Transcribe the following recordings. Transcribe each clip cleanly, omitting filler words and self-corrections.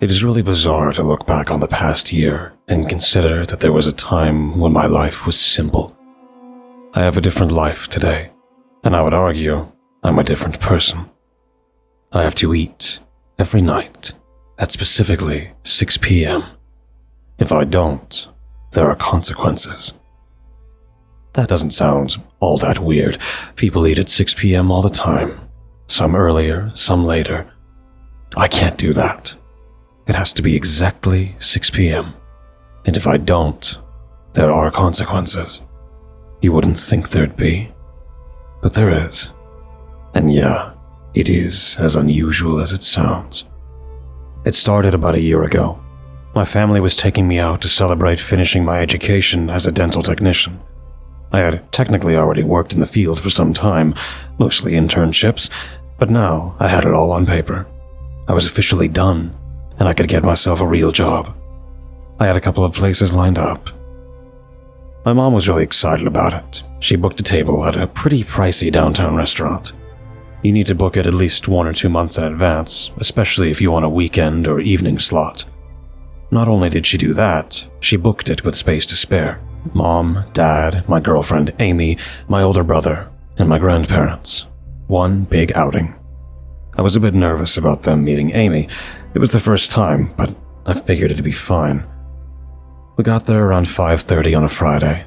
It is really bizarre to look back on the past year and consider that there was a time when my life was simple. I have a different life today, and I would argue I'm a different person. I have to eat every night at specifically 6 p.m. If I don't, there are consequences. That doesn't sound all that weird. People eat at 6 p.m. all the time. Some earlier, some later. I can't do that. It has to be exactly 6 p.m. And if I don't, there are consequences. You wouldn't think there'd be, but there is. And yeah, it is as unusual as it sounds. It started about a year ago. My family was taking me out to celebrate finishing my education as a dental technician. I had technically already worked in the field for some time, mostly internships, but now I had it all on paper. I was officially done, and I could get myself a real job. I had a couple of places lined up. My mom was really excited about it. She booked a table at a pretty pricey downtown restaurant. You need to book it at least 1 or 2 months in advance, especially if you want a weekend or evening slot. Not only did she do that, she booked it with space to spare. Mom, Dad, my girlfriend Amy, my older brother, and my grandparents. One big outing. I was a bit nervous about them meeting Amy. It was the first time, but I figured it'd be fine. We got there around 5:30 on a Friday.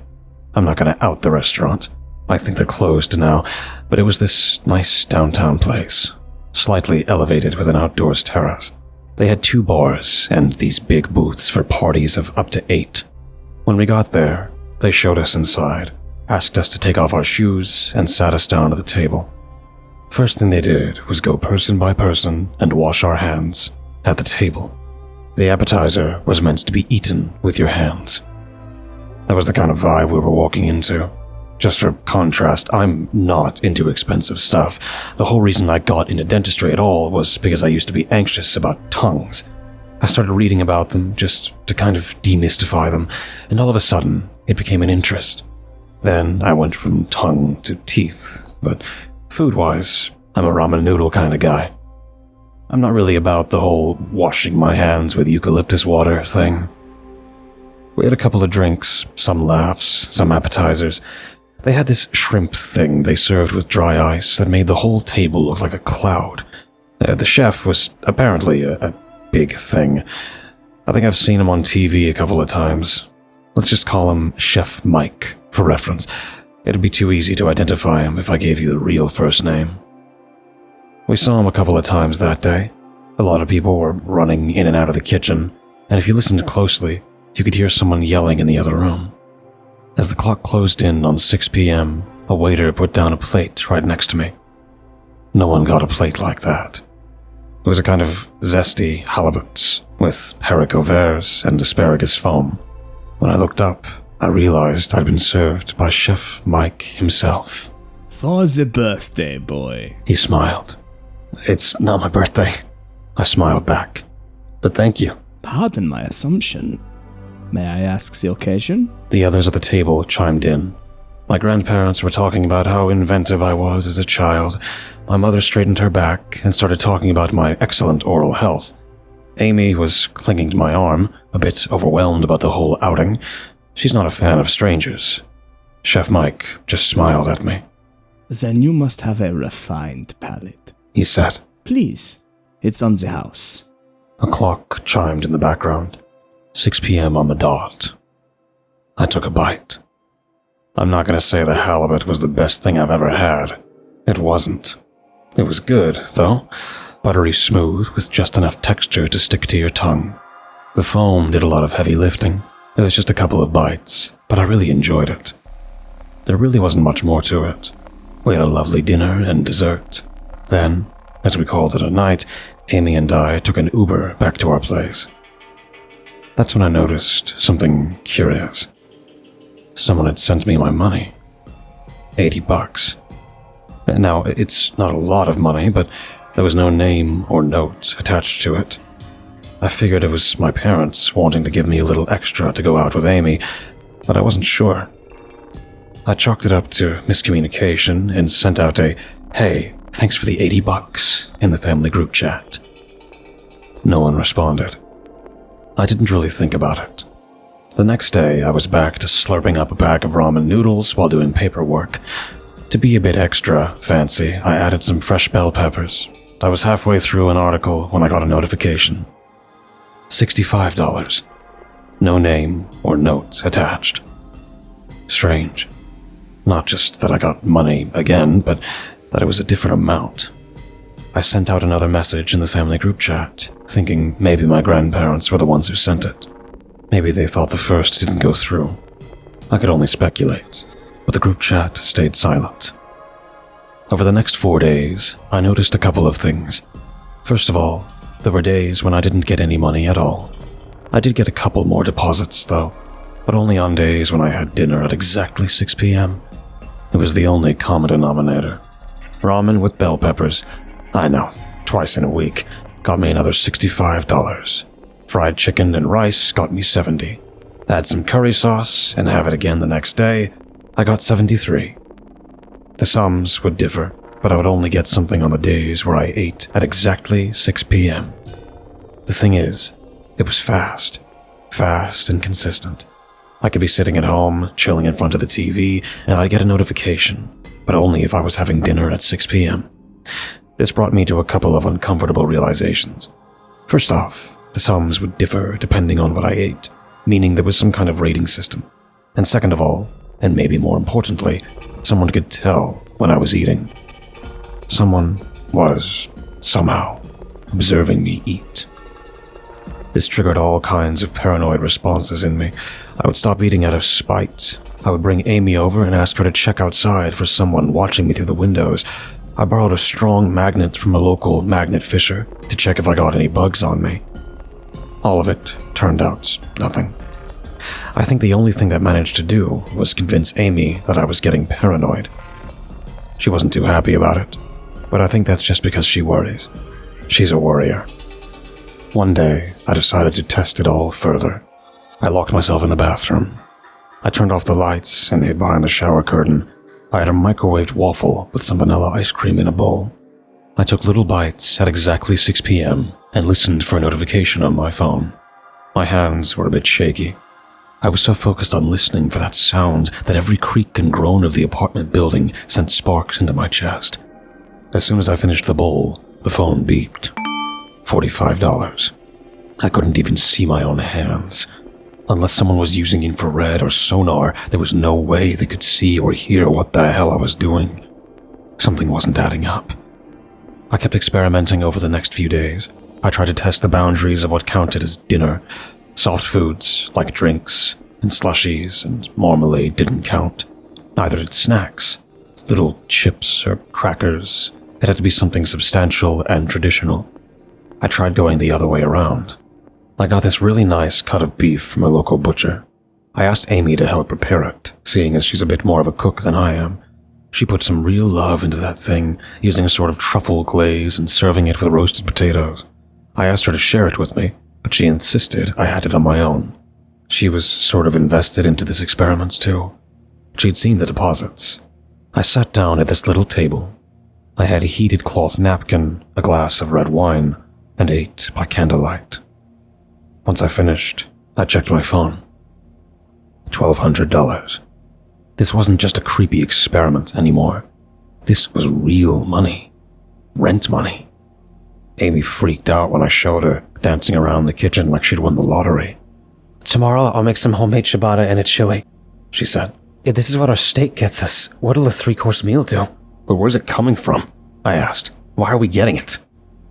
I'm not going to out the restaurant. I think they're closed now, but it was this nice downtown place, slightly elevated with an outdoors terrace. They had 2 bars and these big booths for parties of up to 8. When we got there, they showed us inside, asked us to take off our shoes, and sat us down at the table. First thing they did was go person by person and wash our hands at the table. The appetizer was meant to be eaten with your hands. That was the kind of vibe we were walking into. Just for contrast, I'm not into expensive stuff. The whole reason I got into dentistry at all was because I used to be anxious about tongues. I started reading about them just to kind of demystify them, and all of a sudden, it became an interest. Then I went from tongue to teeth, but food-wise, I'm a ramen noodle kind of guy. I'm not really about the whole washing my hands with eucalyptus water thing. We had a couple of drinks, some laughs, some appetizers. They had this shrimp thing they served with dry ice that made the whole table look like a cloud. The chef was apparently a big thing. I think I've seen him on TV a couple of times. Let's just call him Chef Mike, for reference. It'd be too easy to identify him if I gave you the real first name. We saw him a couple of times that day. A lot of people were running in and out of the kitchen, and if you listened closely, you could hear someone yelling in the other room. As the clock closed in on 6 p.m., a waiter put down a plate right next to me. No one got a plate like that. It was a kind of zesty halibut with haricots verts and asparagus foam. When I looked up, I realized I'd been served by Chef Mike himself. For the birthday, boy. He smiled. It's not my birthday. I smiled back. But thank you. Pardon my assumption. May I ask the occasion? The others at the table chimed in. My grandparents were talking about how inventive I was as a child. My mother straightened her back and started talking about my excellent oral health. Amy was clinging to my arm, a bit overwhelmed about the whole outing. She's not a fan of strangers. Chef Mike just smiled at me. Then you must have a refined palate, he said. Please, it's on the house. A clock chimed in the background. 6 p.m. on the dot. I took a bite. I'm not going to say the halibut was the best thing I've ever had. It wasn't. It was good, though. Buttery smooth with just enough texture to stick to your tongue. The foam did a lot of heavy lifting. It was just a couple of bites, but I really enjoyed it. There really wasn't much more to it. We had a lovely dinner and dessert. Then, as we called it a night, Amy and I took an Uber back to our place. That's when I noticed something curious. Someone had sent me my money. $80. Now, it's not a lot of money, but there was no name or note attached to it. I figured it was my parents wanting to give me a little extra to go out with Amy, but I wasn't sure. I chalked it up to miscommunication and sent out a, "Hey, thanks for the $80" in the family group chat. No one responded. I didn't really think about it. The next day, I was back to slurping up a bag of ramen noodles while doing paperwork. To be a bit extra fancy, I added some fresh bell peppers. I was halfway through an article when I got a notification. $65. No name or note attached. Strange. Not just that I got money again, but that it was a different amount. I sent out another message in the family group chat, thinking maybe my grandparents were the ones who sent it. Maybe they thought the first didn't go through. I could only speculate, but the group chat stayed silent. Over the next 4 days, I noticed a couple of things. First of all, there were days when I didn't get any money at all. I did get a couple more deposits, though, but only on days when I had dinner at exactly 6 p.m. It was the only common denominator. Ramen with bell peppers, I know, twice in a week, got me another $65. Fried chicken and rice got me $70. Add some curry sauce and have it again the next day, I got $73. The sums would differ, but I would only get something on the days where I ate at exactly 6 p.m. The thing is, it was fast and consistent. I could be sitting at home, chilling in front of the TV, and I'd get a notification, but only if I was having dinner at 6 p.m. This brought me to a couple of uncomfortable realizations. First off, the sums would differ depending on what I ate, meaning there was some kind of rating system. And second of all, and maybe more importantly, someone could tell when I was eating. Someone was, somehow, observing me eat. This triggered all kinds of paranoid responses in me. I would stop eating out of spite. I would bring Amy over and ask her to check outside for someone watching me through the windows. I borrowed a strong magnet from a local magnet fisher to check if I got any bugs on me. All of it turned out nothing. I think the only thing that managed to do was convince Amy that I was getting paranoid. She wasn't too happy about it, but I think that's just because she worries. She's a worrier. One day, I decided to test it all further. I locked myself in the bathroom. I turned off the lights and hid behind the shower curtain. I had a microwaved waffle with some vanilla ice cream in a bowl. I took little bites at exactly 6 p.m. and listened for a notification on my phone. My hands were a bit shaky. I was so focused on listening for that sound that every creak and groan of the apartment building sent sparks into my chest. As soon as I finished the bowl, the phone beeped. $45. I couldn't even see my own hands. Unless someone was using infrared or sonar, there was no way they could see or hear what the hell I was doing. Something wasn't adding up. I kept experimenting over the next few days. I tried to test the boundaries of what counted as dinner. Soft foods, like drinks, and slushies, and marmalade didn't count. Neither did snacks. Little chips or crackers. It had to be something substantial and traditional. I tried going the other way around. I got this really nice cut of beef from a local butcher. I asked Amy to help prepare it, seeing as she's a bit more of a cook than I am. She put some real love into that thing, using a sort of truffle glaze and serving it with roasted potatoes. I asked her to share it with me, but she insisted I had it on my own. She was sort of invested into this experiment too. She'd seen the deposits. I sat down at this little table. I had a heated cloth napkin, a glass of red wine, and ate by candlelight. Once I finished, I checked my phone. $1,200. This wasn't just a creepy experiment anymore. This was real money. Rent money. Amy freaked out when I showed her, dancing around the kitchen like she'd won the lottery. "Tomorrow I'll make some homemade ciabatta and a chili," she said. "If this is what our steak gets us, what'll a 3-course meal do?" But where's it coming from? I asked. Why are we getting it?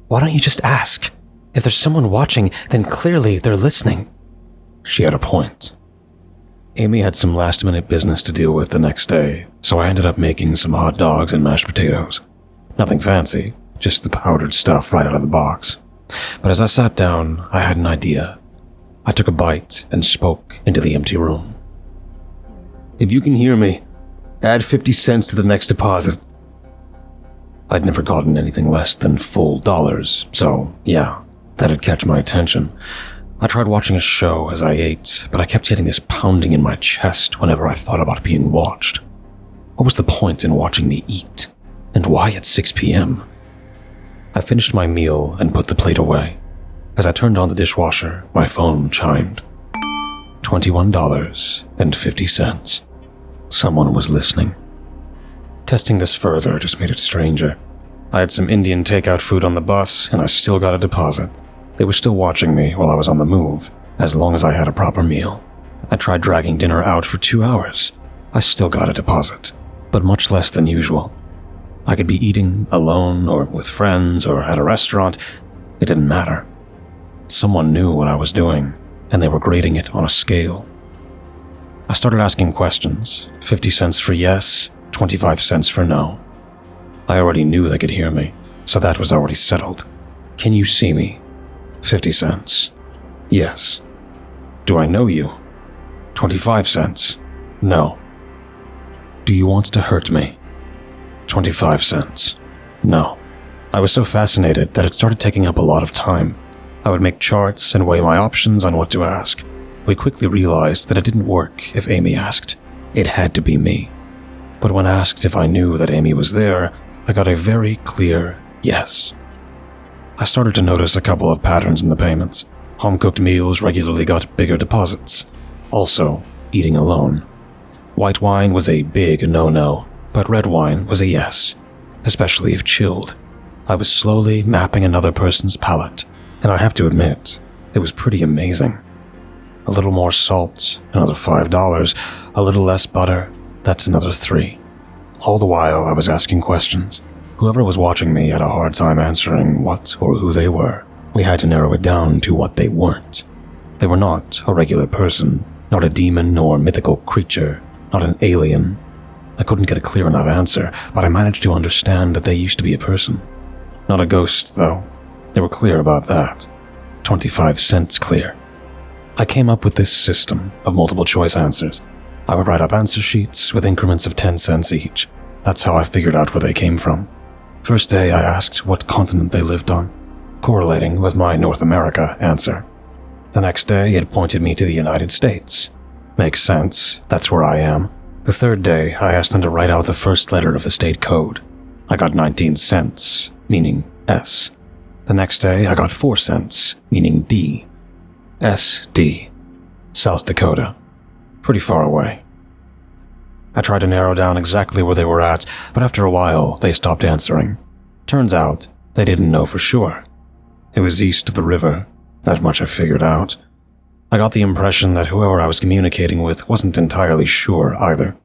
"Why don't you just ask? If there's someone watching, then clearly they're listening." She had a point. Amy had some last-minute business to deal with the next day, so I ended up making some hot dogs and mashed potatoes. Nothing fancy, just the powdered stuff right out of the box. But as I sat down, I had an idea. I took a bite and spoke into the empty room. "If you can hear me, add 50 cents to the next deposit." I'd never gotten anything less than full dollars, so yeah, that'd catch my attention. I tried watching a show as I ate, but I kept getting this pounding in my chest whenever I thought about being watched. What was the point in watching me eat? And why at 6 p.m.? I finished my meal and put the plate away. As I turned on the dishwasher, my phone chimed. $21.50. Someone was listening. Testing this further just made it stranger. I had some Indian takeout food on the bus, and I still got a deposit. They were still watching me while I was on the move, as long as I had a proper meal. I tried dragging dinner out for 2 hours. I still got a deposit, but much less than usual. I could be eating alone or with friends or at a restaurant. It didn't matter. Someone knew what I was doing, and they were grading it on a scale. I started asking questions, 50 cents for yes, 25 cents for no. I already knew they could hear me, so that was already settled. Can you see me? 50 cents. Yes. Do I know you? 25 cents. No. Do you want to hurt me? 25 cents. No. I was so fascinated that it started taking up a lot of time. I would make charts and weigh my options on what to ask. We quickly realized that it didn't work if Amy asked. It had to be me. But when asked if I knew that Amy was there, I got a very clear yes. I started to notice a couple of patterns in the payments. Home-cooked meals regularly got bigger deposits. Also, eating alone. White wine was a big no-no, but red wine was a yes, especially if chilled. I was slowly mapping another person's palate, and I have to admit, it was pretty amazing. A little more salt, another $5. A little less butter, that's another $3. All the while, I was asking questions. Whoever was watching me had a hard time answering what or who they were. We had to narrow it down to what they weren't. They were not a regular person, not a demon or mythical creature, not an alien. I couldn't get a clear enough answer, but I managed to understand that they used to be a person. Not a ghost, though. They were clear about that. 25 cents clear. I came up with this system of multiple choice answers. I would write up answer sheets with increments of 10 cents each. That's how I figured out where they came from. First day, I asked what continent they lived on, correlating with my North America answer. The next day, it pointed me to the United States. Makes sense, that's where I am. The third day, I asked them to write out the first letter of the state code. I got 19 cents, meaning S. The next day, I got 4 cents, meaning D. SD. South Dakota. Pretty far away. I tried to narrow down exactly where they were at, but after a while, they stopped answering. Turns out, they didn't know for sure. It was east of the river. That much I figured out. I got the impression that whoever I was communicating with wasn't entirely sure either.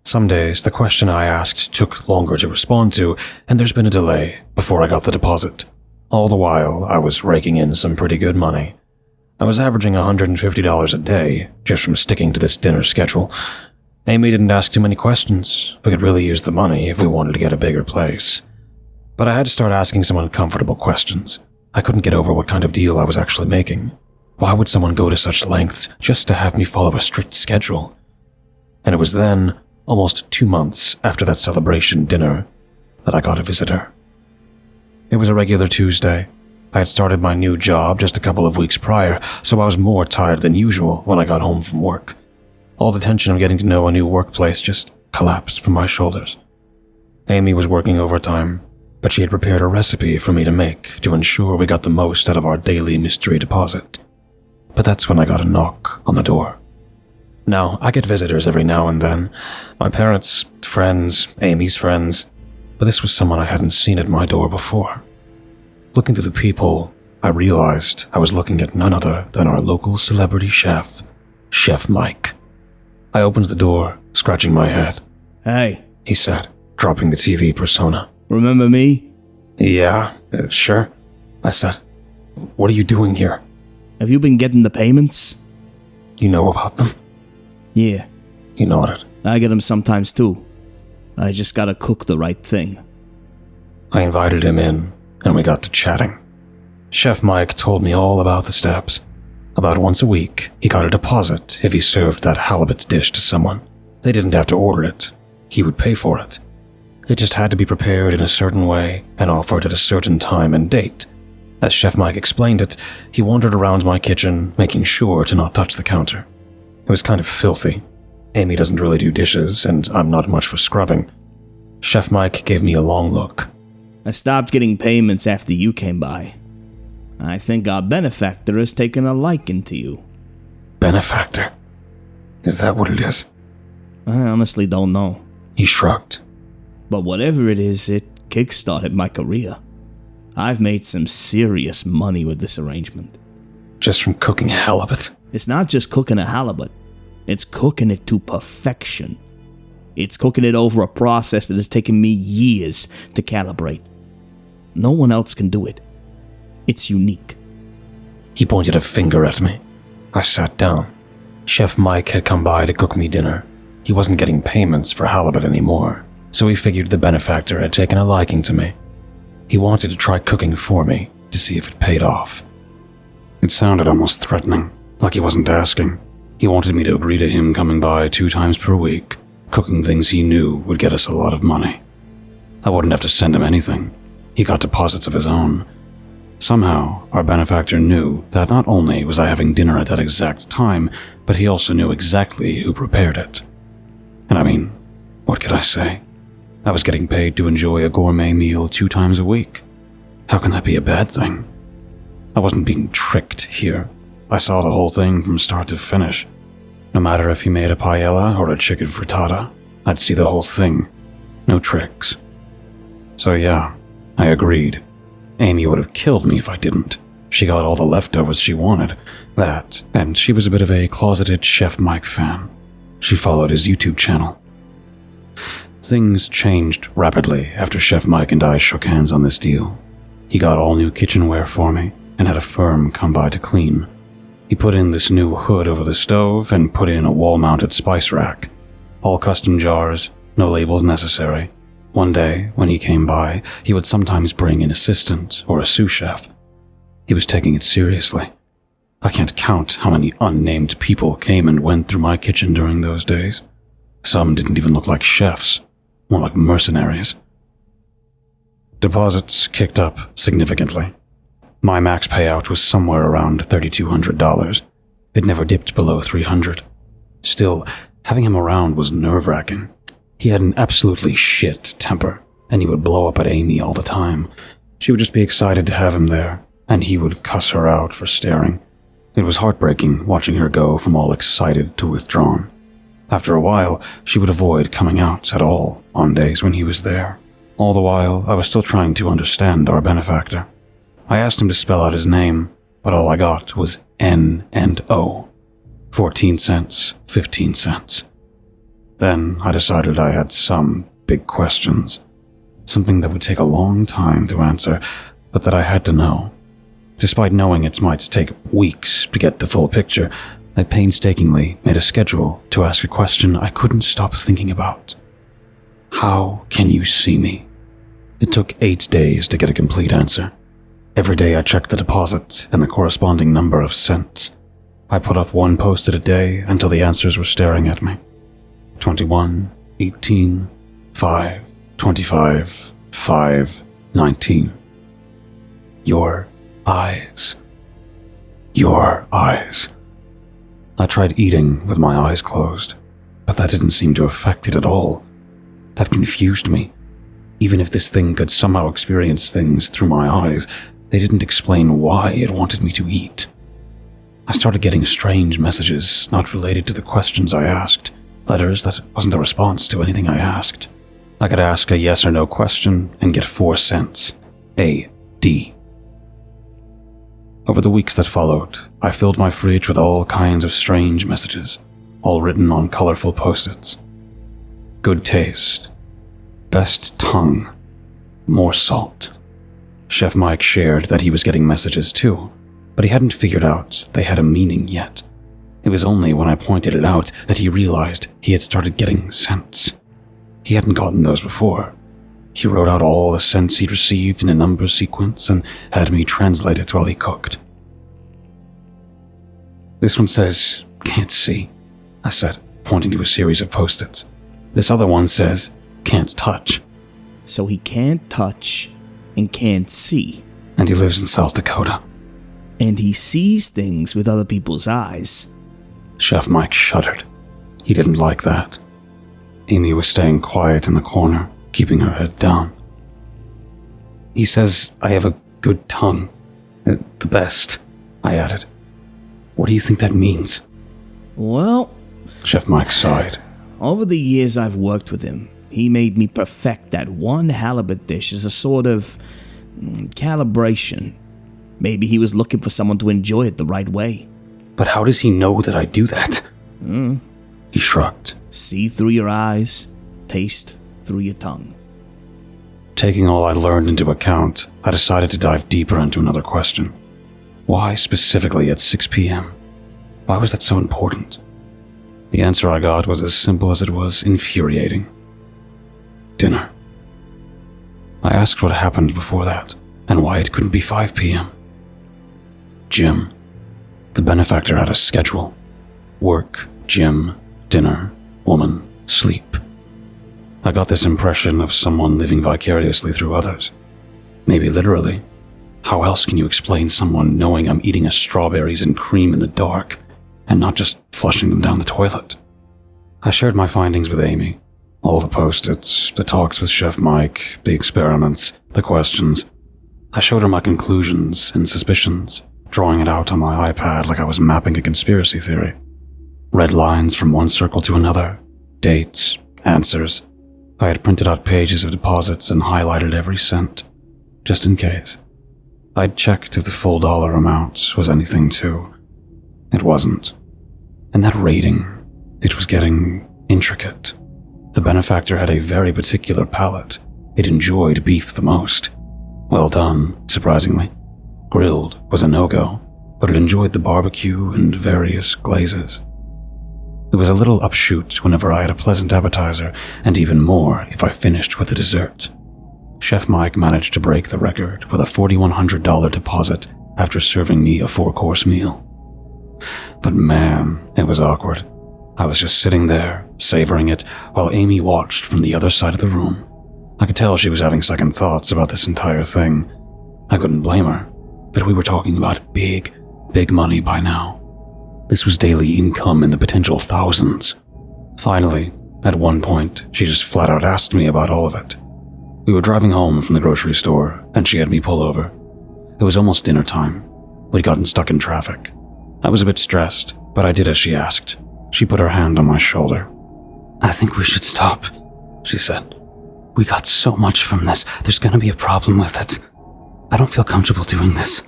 Some days, the question I asked took longer to respond to, and there's been a delay before I got the deposit. All the while, I was raking in some pretty good money. I was averaging $150 a day just from sticking to this dinner schedule. Amy didn't ask too many questions. We could really use the money if we wanted to get a bigger place. But I had to start asking some uncomfortable questions. I couldn't get over what kind of deal I was actually making. Why would someone go to such lengths just to have me follow a strict schedule? And it was then, almost 2 months after that celebration dinner, that I got a visitor. It was a regular Tuesday. I had started my new job just a couple of weeks prior, so I was more tired than usual when I got home from work. All the tension of getting to know a new workplace just collapsed from my shoulders. Amy was working overtime, but she had prepared a recipe for me to make to ensure we got the most out of our daily mystery deposit. But that's when I got a knock on the door. Now, I get visitors every now and then. My parents, friends, Amy's friends. But this was someone I hadn't seen at my door before. Looking through the people, I realized I was looking at none other than our local celebrity chef, Chef Mike. I opened the door, scratching my head. Hey, He said, dropping the TV persona. remember me? Yeah, sure, I said. What are you doing here? Have you been getting the payments? You know about them? Yeah, He nodded. I get them sometimes too. I just gotta cook the right thing. I invited him in, and we got to chatting. Chef Mike told me all about the steps. About once a week, he got a deposit if he served that halibut dish to someone. They didn't have to order it. He would pay for it. It just had to be prepared in a certain way and offered at a certain time and date. As Chef Mike explained it, he wandered around my kitchen, making sure to not touch the counter. It was kind of filthy. Amy doesn't really do dishes, and I'm not much for scrubbing. Chef Mike gave me a long look. I stopped getting payments after you came by. I think our benefactor has taken a liking to you. Benefactor? Is that what it is? I honestly don't know. He shrugged. But whatever it is, it kickstarted my career. I've made some serious money with this arrangement. Just from cooking halibut? It's not just cooking a halibut. It's cooking it to perfection. It's cooking it over a process that has taken me years to calibrate. No one else can do it. It's unique. He pointed a finger at me. I sat down. Chef Mike had come by to cook me dinner. He wasn't getting payments for halibut anymore, so he figured the benefactor had taken a liking to me. He wanted to try cooking for me to see if it paid off. It sounded almost threatening, like he wasn't asking. He wanted me to agree to him coming by 2 times per week, cooking things he knew would get us a lot of money. I wouldn't have to send him anything. He got deposits of his own. Somehow, our benefactor knew that not only was I having dinner at that exact time, but he also knew exactly who prepared it. And I mean, what could I say? I was getting paid to enjoy a gourmet meal 2 times a week. How can that be a bad thing? I wasn't being tricked here. I saw the whole thing from start to finish. No matter if he made a paella or a chicken frittata, I'd see the whole thing. No tricks. So yeah, I agreed. Amy would have killed me if I didn't. She got all the leftovers she wanted. That, and she was a bit of a closeted Chef Mike fan. She followed his YouTube channel. Things changed rapidly after Chef Mike and I shook hands on this deal. He got all new kitchenware for me and had a firm come by to clean. He put in this new hood over the stove and put in a wall-mounted spice rack. All custom jars, no labels necessary. One day, when he came by, he would sometimes bring an assistant or a sous chef. He was taking it seriously. I can't count how many unnamed people came and went through my kitchen during those days. Some didn't even look like chefs, more like mercenaries. Deposits kicked up significantly. My max payout was somewhere around $3,200. It never dipped below $300. Still, having him around was nerve-wracking. He had an absolutely shit temper, and he would blow up at Amy all the time. She would just be excited to have him there, and he would cuss her out for staring. It was heartbreaking watching her go from all excited to withdrawn. After a while, she would avoid coming out at all on days when he was there. All the while, I was still trying to understand our benefactor. I asked him to spell out his name, but all I got was N and O. 14 cents, 15 cents. Then I decided I had some big questions. Something that would take a long time to answer, but that I had to know. Despite knowing it might take weeks to get the full picture, I painstakingly made a schedule to ask a question I couldn't stop thinking about. How can you see me? It took 8 days to get a complete answer. Every day I checked the deposit and the corresponding number of cents. I put up 1 post at a day until the answers were staring at me. 21, 18, 5, 25, 5, 19. Your eyes. Your eyes. I tried eating with my eyes closed, but that didn't seem to affect it at all. That confused me. Even if this thing could somehow experience things through my eyes, they didn't explain why it wanted me to eat. I started getting strange messages not related to the questions I asked, letters that wasn't a response to anything I asked. I could ask a yes or no question and get 4 cents. A.D. Over the weeks that followed, I filled my fridge with all kinds of strange messages, all written on colorful post-its. Good taste. Best tongue. More salt. Chef Mike shared that he was getting messages too, but he hadn't figured out they had a meaning yet. It was only when I pointed it out that he realized he had started getting cents. He hadn't gotten those before. He wrote out all the cents he'd received in a number sequence and had me translate it while he cooked. This one says, "Can't see," I said, pointing to a series of post-its. This other one says, "Can't touch." So he can't touch and can't see. And he lives in South Dakota. And he sees things with other people's eyes. Chef Mike shuddered. He didn't like that. Amy was staying quiet in the corner, keeping her head down. He says I have a good tongue. The best, I added. What do you think that means? Well, Chef Mike sighed. over the years I've worked with him, he made me perfect that one halibut dish as a sort of calibration. Maybe he was looking for someone to enjoy it the right way. But how does he know that I do that? He shrugged. See through your eyes, taste through your tongue. Taking all I learned into account, I decided to dive deeper into another question. Why specifically at 6 p.m.? Why was that so important? The answer I got was as simple as it was infuriating. Dinner. I asked what happened before that, and why it couldn't be 5 p.m. Gym. The benefactor had a schedule. Work, gym, dinner, woman, sleep. I got this impression of someone living vicariously through others. Maybe literally. How else can you explain someone knowing I'm eating strawberries and cream in the dark, and not just flushing them down the toilet? I shared my findings with Amy. All the post-its, the talks with Chef Mike, the experiments, the questions. I showed her my conclusions and suspicions, drawing it out on my iPad like I was mapping a conspiracy theory. Red lines from one circle to another, dates, answers. I had printed out pages of deposits and highlighted every cent, just in case. I'd checked if the full dollar amount was anything too. It wasn't. And that rating, it was getting intricate. The benefactor had a very particular palate. It enjoyed beef the most. Well done, surprisingly. Grilled was a no-go, but it enjoyed the barbecue and various glazes. There was a little upshoot whenever I had a pleasant appetizer, and even more if I finished with the dessert. Chef Mike managed to break the record with a $4,100 deposit after serving me a 4-course meal. But man, it was awkward. I was just sitting there, savoring it, while Amy watched from the other side of the room. I could tell she was having second thoughts about this entire thing. I couldn't blame her, but we were talking about big money by now. This was daily income in the potential thousands. Finally, at one point, she just flat out asked me about all of it. We were driving home from the grocery store, and she had me pull over. It was almost dinner time. We'd gotten stuck in traffic. I was a bit stressed, but I did as she asked. She put her hand on my shoulder. I think we should stop, she said. We got so much from this, there's gonna be a problem with it. I don't feel comfortable doing this.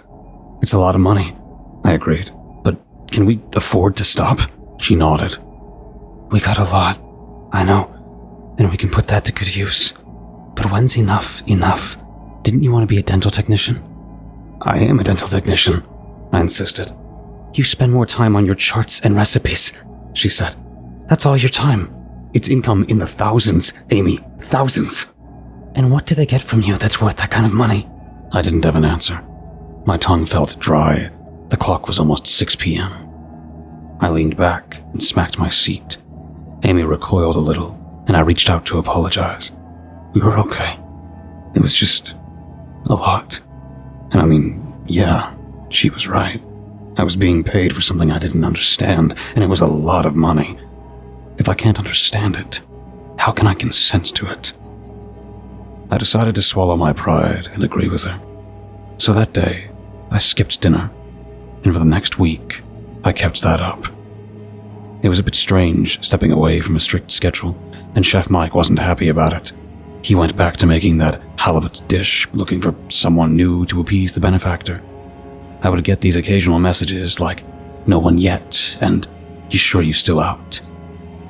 It's a lot of money, I agreed. But can we afford to stop? She nodded. We got a lot, I know, and we can put that to good use. But when's enough? Didn't you want to be a dental technician? I am a dental technician, I insisted. You spend more time on your charts and recipes, she said. That's all your time. It's income in the thousands, Amy. Thousands. And what do they get from you that's worth that kind of money? I didn't have an answer. My tongue felt dry. The clock was almost 6 p.m. I leaned back and smacked my seat. Amy recoiled a little, and I reached out to apologize. We were okay. It was just a lot. And I mean, yeah, she was right. I was being paid for something I didn't understand, and it was a lot of money. If I can't understand it, how can I consent to it? I decided to swallow my pride and agree with her. So that day, I skipped dinner, and for the next week, I kept that up. It was a bit strange stepping away from a strict schedule, and Chef Mike wasn't happy about it. He went back to making that halibut dish, looking for someone new to appease the benefactor. I would get these occasional messages like, "No one yet," and "You sure you still out?"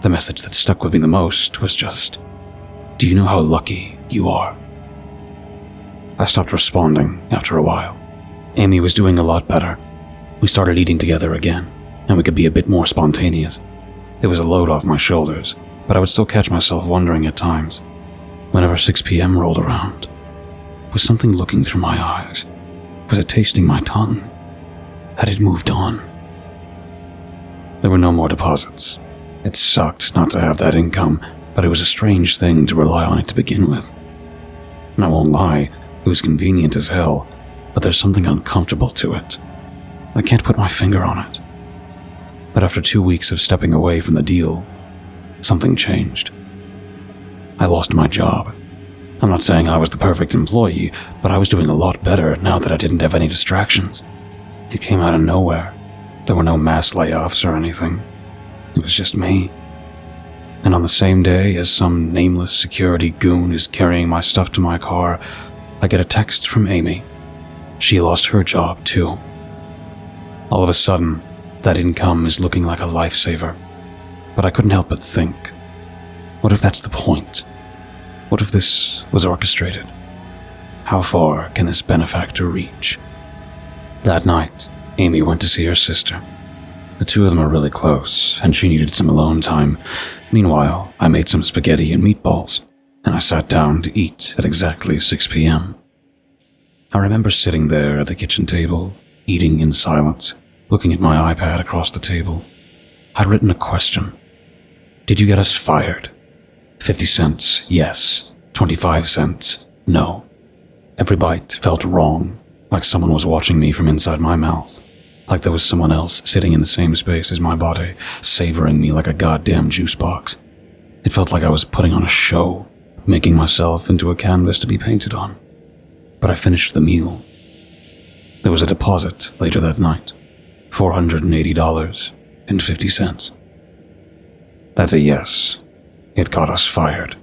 The message that stuck with me the most was just, "Do you know how lucky you are?" I stopped responding after a while. Amy was doing a lot better. We started eating together again, and we could be a bit more spontaneous. It was a load off my shoulders, but I would still catch myself wondering at times. Whenever 6 p.m. rolled around, was something looking through my eyes? Was it tasting my tongue? Had it moved on? There were no more deposits. It sucked not to have that income, but it was a strange thing to rely on it to begin with. And I won't lie, it was convenient as hell, but there's something uncomfortable to it. I can't put my finger on it. But after 2 weeks of stepping away from the deal, something changed. I lost my job. I'm not saying I was the perfect employee, but I was doing a lot better now that I didn't have any distractions. It came out of nowhere. There were no mass layoffs or anything. It was just me. And on the same day as some nameless security goon is carrying my stuff to my car, I get a text from Amy. She lost her job too. All of a sudden, that income is looking like a lifesaver. But I couldn't help but think, what if that's the point? What if this was orchestrated? How far can this benefactor reach? That night, Amy went to see her sister. The two of them are really close, and she needed some alone time. Meanwhile, I made some spaghetti and meatballs, and I sat down to eat at exactly 6 p.m. I remember sitting there at the kitchen table, eating in silence, looking at my iPad across the table. I'd written a question. Did you get us fired? 50 cents, yes. 25 cents, no. Every bite felt wrong, like someone was watching me from inside my mouth. Like there was someone else sitting in the same space as my body, savoring me like a goddamn juice box. It felt like I was putting on a show, making myself into a canvas to be painted on. But I finished the meal. There was a deposit later that night, $480.50. That's a yes. It got us fired.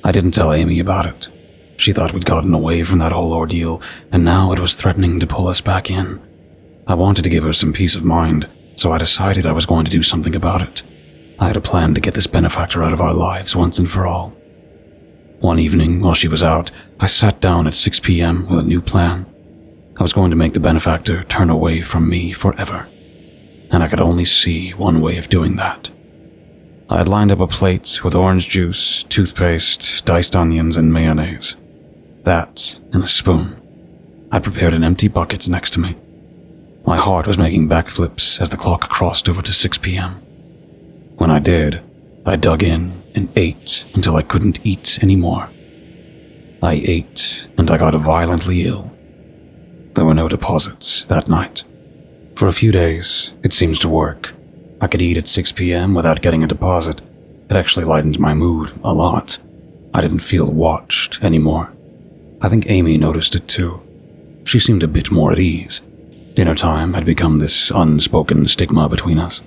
I didn't tell Amy about it. She thought we'd gotten away from that whole ordeal, and now it was threatening to pull us back in. I wanted to give her some peace of mind, so I decided I was going to do something about it. I had a plan to get this benefactor out of our lives once and for all. One evening, while she was out, I sat down at 6 p.m. with a new plan. I was going to make the benefactor turn away from me forever. And I could only see one way of doing that. I had lined up a plate with orange juice, toothpaste, diced onions, and mayonnaise. That and a spoon. I prepared an empty bucket next to me. My heart was making backflips as the clock crossed over to 6 p.m. When I did, I dug in and ate until I couldn't eat anymore. I ate and I got violently ill. There were no deposits that night. For a few days, it seems to work. I could eat at 6 p.m. without getting a deposit. It actually lightened my mood a lot. I didn't feel watched anymore. I think Amy noticed it too. She seemed a bit more at ease. Dinner time had become this unspoken stigma between us,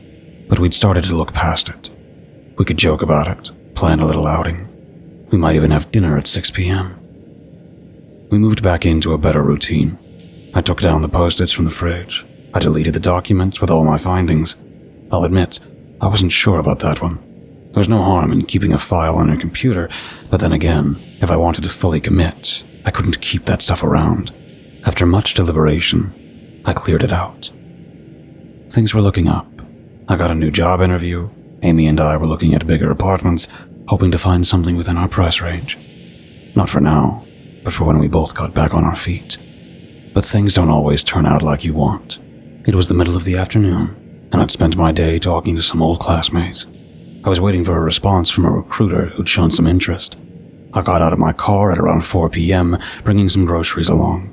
but we'd started to look past it. We could joke about it, plan a little outing. We might even have dinner at 6 p.m. We moved back into a better routine. I took down the Post-its from the fridge. I deleted the documents with all my findings. I'll admit, I wasn't sure about that one. There's no harm in keeping a file on your computer, but then again, if I wanted to fully commit, I couldn't keep that stuff around. After much deliberation, I cleared it out. Things were looking up. I got a new job interview. Amy and I were looking at bigger apartments, hoping to find something within our price range. Not for now, but for when we both got back on our feet. But things don't always turn out like you want. It was the middle of the afternoon, and I'd spent my day talking to some old classmates. I was waiting for a response from a recruiter who'd shown some interest. I got out of my car at around 4 p.m., bringing some groceries along.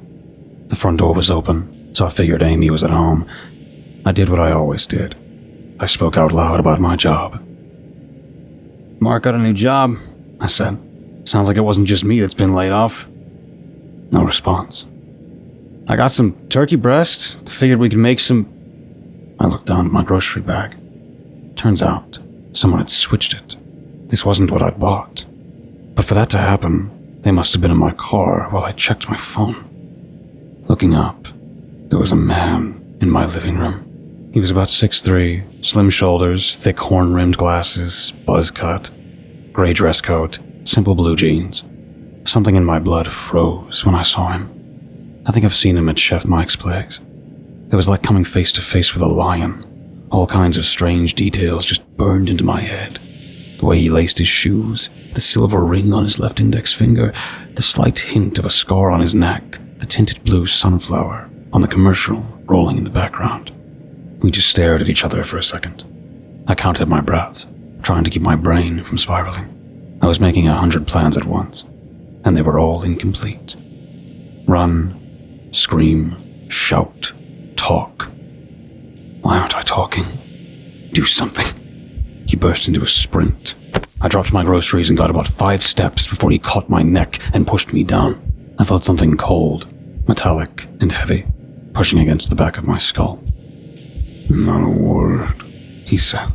The front door was open, so I figured Amy was at home. I did what I always did. I spoke out loud about my job. Mark got a new job, I said. Sounds like it wasn't just me that's been laid off. No response. I got some turkey breast. Figured we could make some... I looked down at my grocery bag. Turns out, someone had switched it. This wasn't what I'd bought. But for that to happen, they must have been in my car while I checked my phone. Looking up, there was a man in my living room. He was about 6'3", slim shoulders, thick horn-rimmed glasses, buzz cut, gray dress coat, simple blue jeans. Something in my blood froze when I saw him. I think I've seen him at Chef Mike's place. It was like coming face to face with a lion. All kinds of strange details just burned into my head. The way he laced his shoes, the silver ring on his left index finger, the slight hint of a scar on his neck, the tinted blue sunflower on the commercial rolling in the background. We just stared at each other for a second. I counted my breaths, trying to keep my brain from spiraling. I was making 100 plans at once, and they were all incomplete. Run, scream, shout, talk. Why aren't I talking? Do something. He burst into a sprint. I dropped my groceries and got about 5 steps before he caught my neck and pushed me down. I felt something cold, metallic, and heavy pushing against the back of my skull. "Not a word," he said.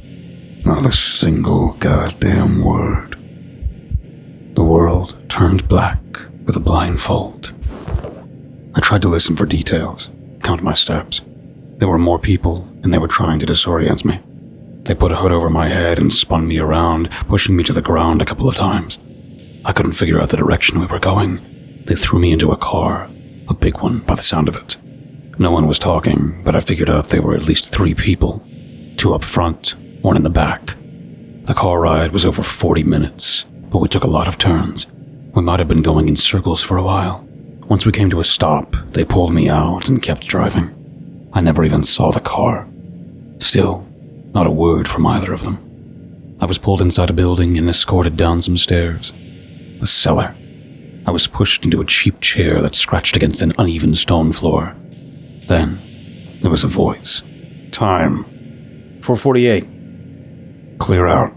"Not a single goddamn word." The world turned black with a blindfold. I tried to listen for details, count my steps. There were more people, and they were trying to disorient me. They put a hood over my head and spun me around, pushing me to the ground a couple of times. I couldn't figure out the direction we were going. They threw me into a car, a big one by the sound of it. No one was talking, but I figured out they were at least 3 people. 2 up front, 1 in the back. The car ride was over 40 minutes, but we took a lot of turns. We might have been going in circles for a while. Once we came to a stop, they pulled me out and kept driving. I never even saw the car. Still, not a word from either of them. I was pulled inside a building and escorted down some stairs. A cellar. I was pushed into a cheap chair that scratched against an uneven stone floor. Then, there was a voice. "Time." 4:48. "Clear out."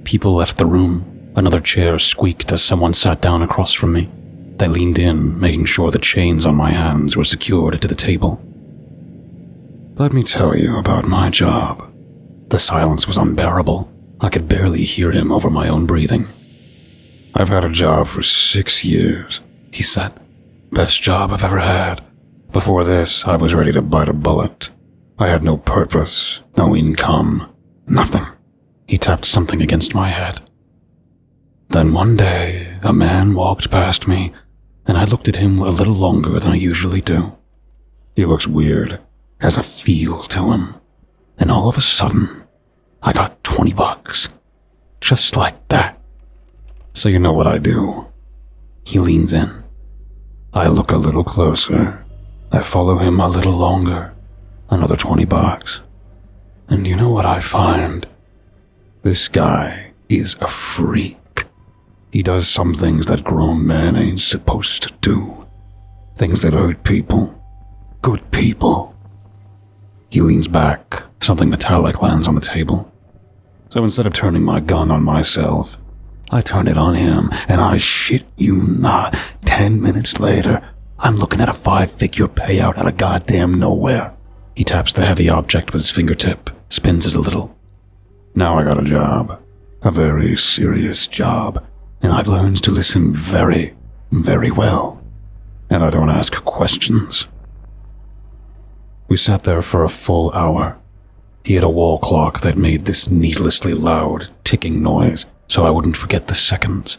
People left the room. Another chair squeaked as someone sat down across from me. They leaned in, making sure the chains on my hands were secured to the table. "Let me tell you about my job." The silence was unbearable. I could barely hear him over my own breathing. "I've had a job for 6 years," he said. "Best job I've ever had. Before this, I was ready to bite a bullet. I had no purpose, no income, nothing." He tapped something against my head. Then one day, a man walked past me, and I looked at him a little longer than I usually do. He looks weird, has a feel to him. And all of a sudden, I got $20. Just like that. So you know what I do. He leans in. I look a little closer. I follow him a little longer. Another $20. And you know what I find? This guy is a freak. He does some things that grown men ain't supposed to do. Things that hurt people. Good people. He leans back. Something metallic lands on the table. So instead of turning my gun on myself, I turn it on him, and I shit you not, 10 minutes later, I'm looking at a 5-figure payout out of goddamn nowhere. He taps the heavy object with his fingertip, spins it a little. Now I got a job. A very serious job. And I've learned to listen very, very well. And I don't ask questions. We sat there for a full hour. He had a wall clock that made this needlessly loud, ticking noise, so I wouldn't forget the seconds.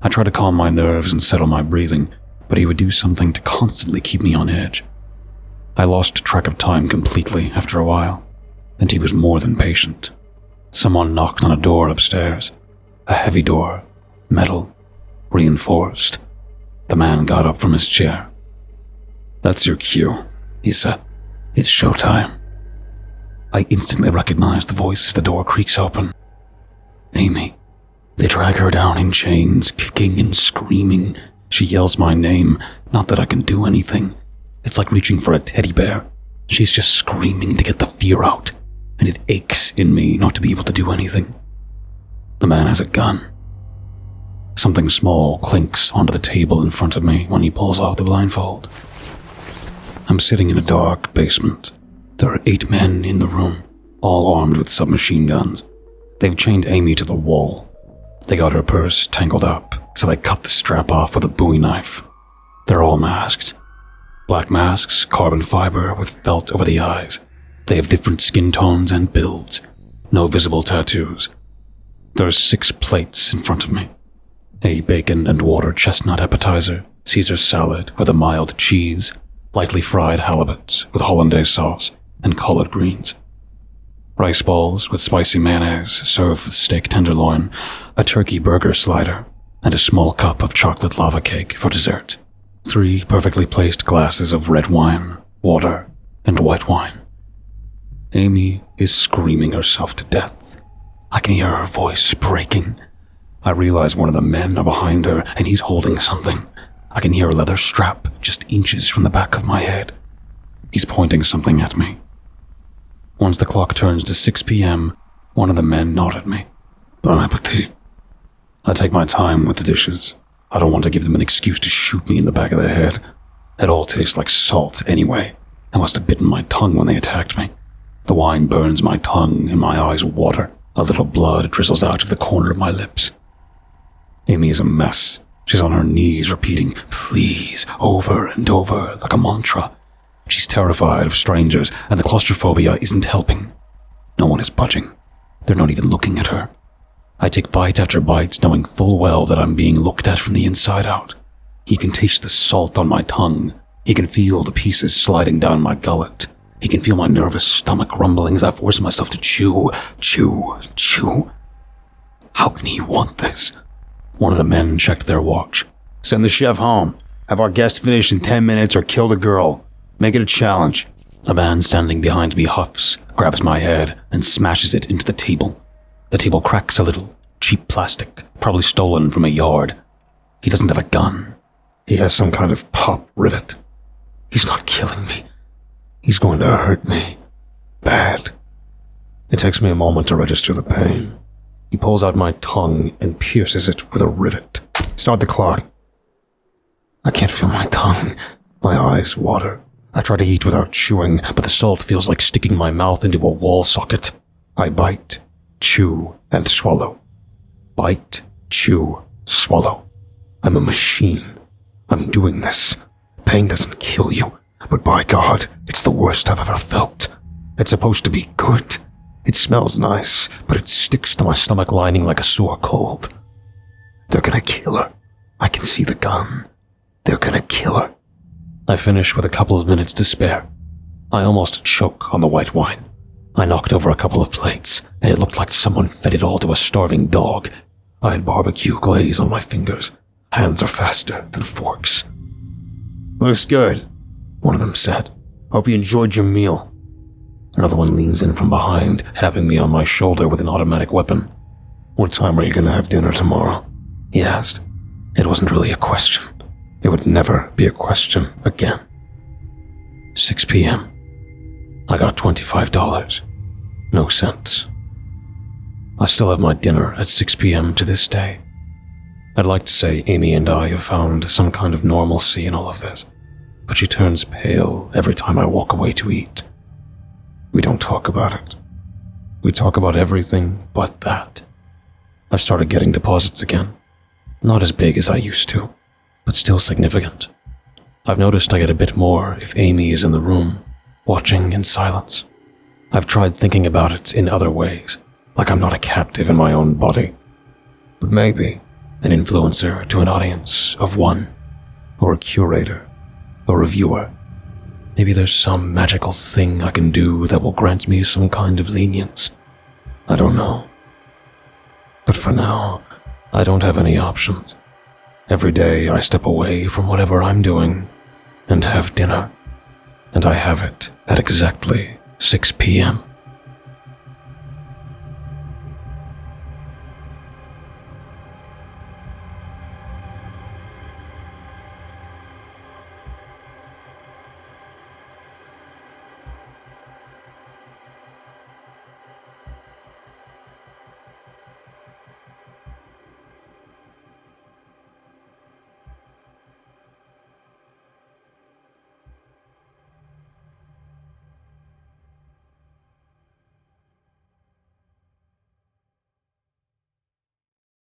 I tried to calm my nerves and settle my breathing, but he would do something to constantly keep me on edge. I lost track of time completely after a while, and he was more than patient. Someone knocked on a door upstairs. A heavy door. Metal. Reinforced. The man got up from his chair. "That's your cue," he said. "It's showtime." I instantly recognize the voice as the door creaks open. Amy. They drag her down in chains, kicking and screaming. She yells my name, not that I can do anything. It's like reaching for a teddy bear. She's just screaming to get the fear out, and it aches in me not to be able to do anything. The man has a gun. Something small clinks onto the table in front of me when he pulls off the blindfold. I'm sitting in a dark basement. There are 8 men in the room, all armed with submachine guns. They've chained Amy to the wall. They got her purse tangled up, so they cut the strap off with a Bowie knife. They're all masked. Black masks, carbon fiber with felt over the eyes. They have different skin tones and builds. No visible tattoos. There's 6 plates in front of me. A bacon and water chestnut appetizer, Caesar salad with a mild cheese, lightly fried halibut with hollandaise sauce, and collard greens. Rice balls with spicy mayonnaise served with steak tenderloin, a turkey burger slider, and a small cup of chocolate lava cake for dessert. 3 perfectly placed glasses of red wine, water, and white wine. Amy is screaming herself to death. I can hear her voice breaking. I realize one of the men are behind her, and he's holding something. I can hear a leather strap just inches from the back of my head. He's pointing something at me. Once the clock turns to 6 p.m., one of the men nod at me. Bon appetit. I take my time with the dishes. I don't want to give them an excuse to shoot me in the back of the head. It all tastes like salt anyway. I must have bitten my tongue when they attacked me. The wine burns my tongue and my eyes water. A little blood drizzles out of the corner of my lips. Amy is a mess. She's on her knees repeating, please, over and over like a mantra. She's terrified of strangers, and the claustrophobia isn't helping. No one is budging. They're not even looking at her. I take bite after bite, knowing full well that I'm being looked at from the inside out. He can taste the salt on my tongue. He can feel the pieces sliding down my gullet. He can feel my nervous stomach rumbling as I force myself to chew. How can he want this? One of the men checked their watch. Send the chef home. Have our guest finish in 10 minutes or kill the girl. Make it a challenge. The man standing behind me huffs, grabs my head, and smashes it into the table. The table cracks a little. Cheap plastic, probably stolen from a yard. He doesn't have a gun. He has some kind of pop rivet. He's not killing me. He's going to hurt me. Bad. It takes me a moment to register the pain. He pulls out my tongue and pierces it with a rivet. Start the clock. I can't feel my tongue. My eyes water. I try to eat without chewing, but the salt feels like sticking my mouth into a wall socket. I bite, chew, and swallow. Bite, chew, swallow. I'm a machine. I'm doing this. Pain doesn't kill you, but by God, it's the worst I've ever felt. It's supposed to be good. It smells nice, but it sticks to my stomach lining like a sore cold. They're gonna kill her. I can see the gun. They're gonna kill her. I finish with a couple of minutes to spare. I almost choke on the white wine. I knocked over a couple of plates, and it looked like someone fed it all to a starving dog. I had barbecue glaze on my fingers. Hands are faster than forks. Looks good, one of them said. Hope you enjoyed your meal. Another one leans in from behind, tapping me on my shoulder with an automatic weapon. What time are you gonna have dinner tomorrow? He asked. It wasn't really a question. It would never be a question again. 6 p.m. I got $25. No cents. I still have my dinner at 6 p.m. to this day. I'd like to say Amy and I have found some kind of normalcy in all of this, but she turns pale every time I walk away to eat. We don't talk about it. We talk about everything but that. I've started getting deposits again. Not as big as I used to, but still significant. I've noticed I get a bit more if Amy is in the room, watching in silence. I've tried thinking about it in other ways, like I'm not a captive in my own body, but maybe an influencer to an audience of one, or a curator, a reviewer. Maybe there's some magical thing I can do that will grant me some kind of lenience. I don't know. But for now, I don't have any options. Every day I step away from whatever I'm doing and have dinner. And I have it at exactly 6 p.m.